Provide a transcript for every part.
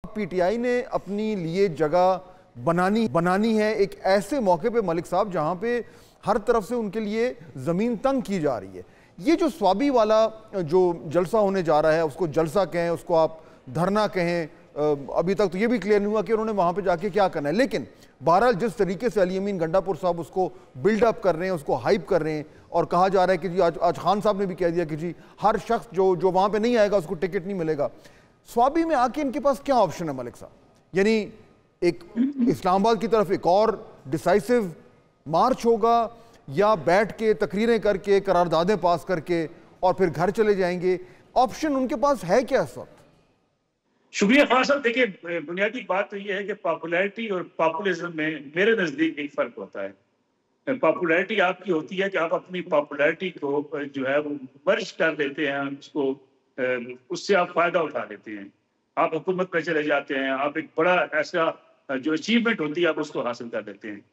PTI ने अपनी लिए जगह बनानी है एक ऐसे मौके पे मलिक साहब जहां पे हर तरफ से उनके लिए जमीन तंग की जा रही है। ये जो स्वाबी वाला जो जलसा होने जा रहा है, उसको जलसा कहें, उसको आप धरना कहें, अभी तक तो ये भी क्लियर नहीं हुआ कि उन्होंने वहां पे जाके क्या करना है। लेकिन बहरहाल जिस तरीके से अली अमीन गंडापुर साहब उसको बिल्डअप कर रहे हैं, उसको हाइप कर रहे हैं, और कहा जा रहा है कि जी आज खान साहब ने भी कह दिया कि जी हर शख्स जो वहां पे नहीं आएगा उसको टिकट नहीं मिलेगा। स्वाबी में आके इनके पास क्या ऑप्शन है मलिक साहब? यानी एक इस्लामाबाद की तरफ एक और डिसाइसिव मार्च होगा, या बैठ के तकरीरें करके करारदादें पास करके और फिर घर चले जाएंगे? ऑप्शन उनके पास है क्या इस वक्त? शुक्रिया खान साहब। देखिए, बुनियादी बात तो ये है कि पॉपुलैरिटी और पॉपुलिज्म में मेरे नजदीक एक फर्क होता है। पॉपुलैरिटी आपकी होती है कि आप अपनी पॉपुलैरिटी को जो है वो वर्ष कर लेते हैं, उसको उससे आप फायदा उठा लेते हैं, आप हुकूमत पे चले जाते हैं, आप एक बड़ा ऐसा जो अचीवमेंट होती है आप उसको हासिल कर लेते हैं।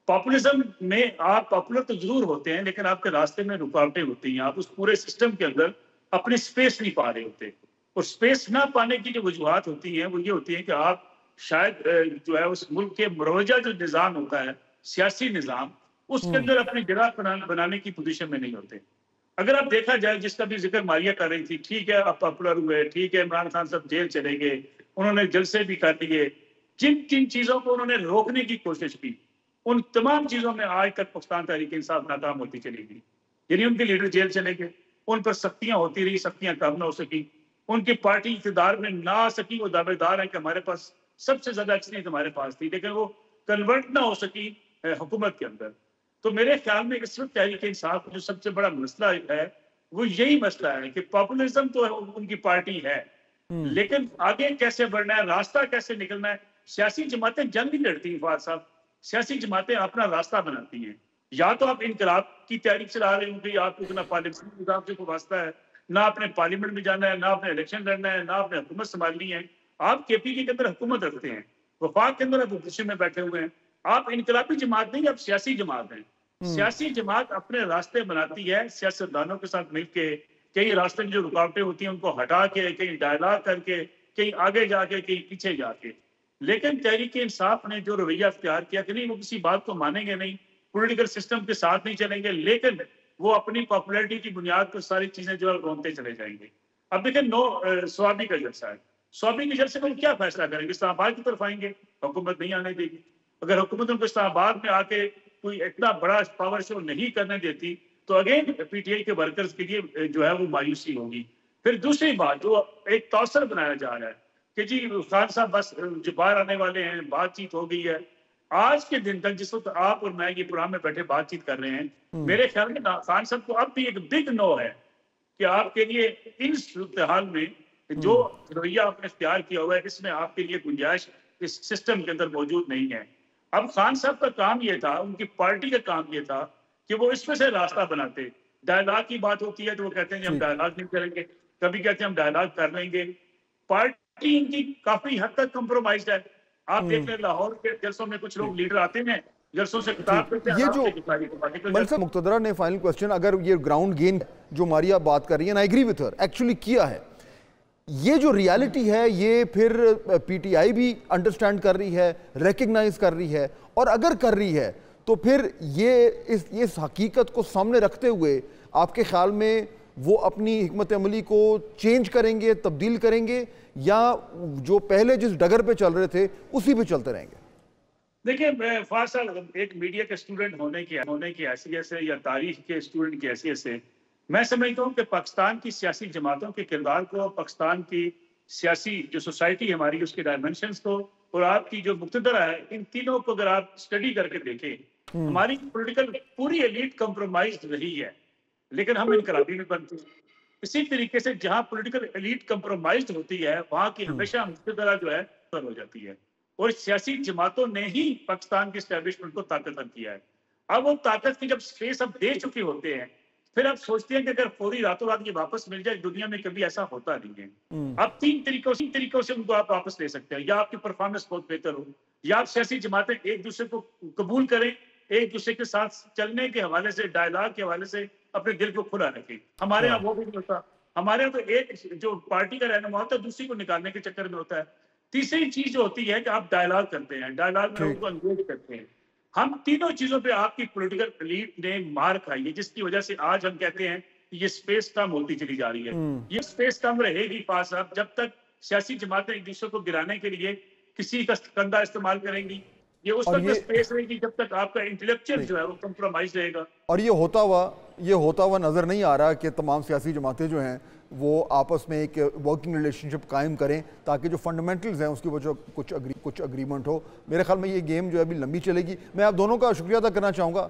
पॉपुलिज्म में आप पॉपुलर तो जरूर होते हैं, लेकिन आपके रास्ते में रुकावटें होती हैं, आप उस पूरे सिस्टम के अंदर अपनी स्पेस नहीं पा रहे होते। और स्पेस ना पाने की जो वजूहत होती हैं वो ये होती है कि आप शायद जो है उस मुल्क के मरोजा जो निज़ाम होता है, सियासी निज़ाम, उसके अंदर अपनी जगह बनाने की पोजीशन में नहीं होते। अगर आप देखा जाए, जिसका भी जिक्र मारिया कर रही थी, ठीक है आप पॉपुलर हुए, ठीक है इमरान खान साहब जेल चले गए, उन्होंने जलसे भी कर लिए, जिन जिन चीजों को उन्होंने रोकने की कोशिश की, उन तमाम चीजों में आज तक पाकिस्तान तहरीक इंसाफ नाकाम होती चली गई। यानी उनके लीडर जेल चले गए, उन पर सख्तियां होती रही, सख्तियां कम ना हो सकी, उनकी पार्टी इक़्तिदार में ना आ सकी। वो दावेदार है कि हमारे पास सबसे ज्यादा अक्सरियत हमारे पास थी, लेकिन वो कन्वर्ट ना हो सकी हुकूमत के अंदर। तो मेरे ख्याल में इस वक्त तहरीक इंसाफ जो सबसे बड़ा मसला है वो यही मसला है कि पॉपुलिज्म तो उनकी पार्टी है, लेकिन आगे कैसे बढ़ना है, रास्ता कैसे निकलना है। सियासी जमातें जंग नहीं लड़ती फवाद साहब, सियासी जमातें अपना रास्ता बनाती हैं। या तो आप इनकलाब की तैयारी चला रहे होंगे, आपको ना पार्लियामेंट निजाम से कोई वास्ता है, ना अपने पार्लियामेंट में जाना है, ना अपने इलेक्शन लड़ना है, ना अपने हुकूमत संभालनी है। आप केपीके के अंदर हुकूमत रखते हैं, वफाक के अंदर आप अपोजिशन में बैठे हुए हैं। आप इनकलाबी जमात नहीं, आप सियासी जमात हैं। सियासी जमात अपने रास्ते बनाती है सियासतदानों के साथ मिलकर, कई रास्ते में जो रुकावटें होती हैं उनको हटा के, कहीं डायलॉग करके, कहीं आगे जाके, कहीं पीछे जाके। लेकिन तहरीक इंसाफ ने जो रवैया अख्तियार किया कि नहीं वो किसी बात को मानेंगे नहीं, पॉलिटिकल सिस्टम के साथ नहीं चलेंगे, लेकिन वो अपनी पॉपुलैरिटी की बुनियाद पर सारी चीजें जो है रोनते चले जाएंगे। अब देखिए स्वाबी का जलसा है, स्वाबी के जलसे में क्या फैसला करेंगे? इस्लामाबाद की तरफ आएंगे, हुकूमत नहीं आने देगी। अगर हुकूमत उनको इस्लामाबाद में आके कोई इतना बड़ा पावर शो नहीं करने देती तो अगेन पीटीआई के वर्कर्स के लिए जो है वो मायूसी होगी। फिर दूसरी बात जो एक तौसर बनाया जा रहा है कि जी खान साहब बस जो बाहर आने वाले हैं, बातचीत हो गई है। आज के दिन तक जिस वक्त आप और मैं ये प्रोग्राम में बैठे बातचीत कर रहे हैं, मेरे ख्याल में खान साहब को अब भी एक बिग नो है कि आपके लिए इन सूरत हाल में जो रवैया आपने इख्तियार किया हुआ है, इसमें आपके लिए गुंजाइश इस सिस्टम के अंदर मौजूद नहीं है। अब खान साहब का काम ये था, उनकी पार्टी का काम ये था कि वो इसमें से रास्ता बनाते। डायलॉग की बात होती है तो वो कहते हैं हम डायलॉग नहीं करेंगे, कभी कहते हैं हम डायलॉग कर लेंगे। पार्टी इनकी काफी हद तक कंप्रोमाइज्ड है। आप देख लें लाहौर के जलसों में कुछ लोग लीडर आते हैं, जलसों से खिताब करते हैं। ये जो मुक्तदरा ने फाइनल क्वेश्चन, अगर ये ग्राउंड गेन जो मारिया बात कर रही है, I agree with her, actually किया है, ये जो रियलिटी है ये फिर पीटीआई भी अंडरस्टैंड कर रही है, रिकग्नाइज कर रही है, और अगर कर रही है तो फिर ये इस हकीकत को सामने रखते हुए आपके ख्याल में वो अपनी हिकमत अमली को चेंज करेंगे, तब्दील करेंगे, या जो पहले जिस डगर पे चल रहे थे उसी पे चलते रहेंगे? देखिए, मैं फार साहब एक मीडिया के स्टूडेंट होने की हैसियत से या तारीख के स्टूडेंट की हैसियत से मैं समझता हूँ कि पाकिस्तान की सियासी जमातों के किरदार को, पाकिस्तान की सियासी जो सोसाइटी हमारी उसके डायमेंशंस को, और आपकी जो मुक्तदरा है, इन तीनों को अगर आप स्टडी करके देखें, हमारी पॉलिटिकल पूरी एलीट कंप्रोमाइज्ड रही है, लेकिन हम इनकलाबी में बनते हैं। इसी तरीके से जहां पॉलिटिकल एलीट कंप्रोमाइज्ड होती है वहां की हमेशा मुक्तदरा जो है हो जाती है। और सियासी जमातों ने ही पाकिस्तान के एस्टेब्लिशमेंट को ताकतवर किया है। अब वो ताकत की जब स्पेस अब दे चुके होते हैं, फिर आप सोचते हैं कि अगर फौरी रातों रात ये वापस मिल जाए, दुनिया में कभी ऐसा होता नहीं है। अब तीन तरीकों से उनको आप वापस ले सकते हैं, या आपकी परफॉर्मेंस बहुत बेहतर हो, या आप सियासी जमातें एक दूसरे को कबूल करें, एक दूसरे के साथ चलने के हवाले से, डायलॉग के हवाले से अपने दिल को खुला रखें। हमारे यहाँ वो भी नहीं होता। हमारे यहाँ तो एक जो पार्टी का रहनुमा होता है दूसरी को निकालने के चक्कर में होता है। तीसरी चीज जो होती है कि आप डायलॉग करते हैं, डायलॉग में लोगों को एंगेज करते हैं। हम तीनों चीजों पे आपकी पॉलिटिकल एलीट ने मार खाई है, जिसकी वजह से आज हम कहते हैं कि ये स्पेस कम होती चली जा रही है। ये स्पेस कम रहेगी फाज साहब जब तक सियासी जमातें एक दूसरे को गिराने के लिए किसी का कंधा इस्तेमाल करेंगी। ये उस वक्त स्पेस रहेगी जब तक आपका इंटेलेक्चुअल जो है वो कंप्रोमाइज रहेगा। और ये होता हुआ नजर नहीं आ रहा कि तमाम सियासी जमातें जो हैं वो आपस में एक वर्किंग रिलेशनशिप कायम करें ताकि जो फंडामेंटल्स हैं उसकी वजह कुछ अग्रीमेंट हो। मेरे ख्याल में ये गेम जो है अभी लंबी चलेगी। मैं आप दोनों का शुक्रिया अदा करना चाहूँगा।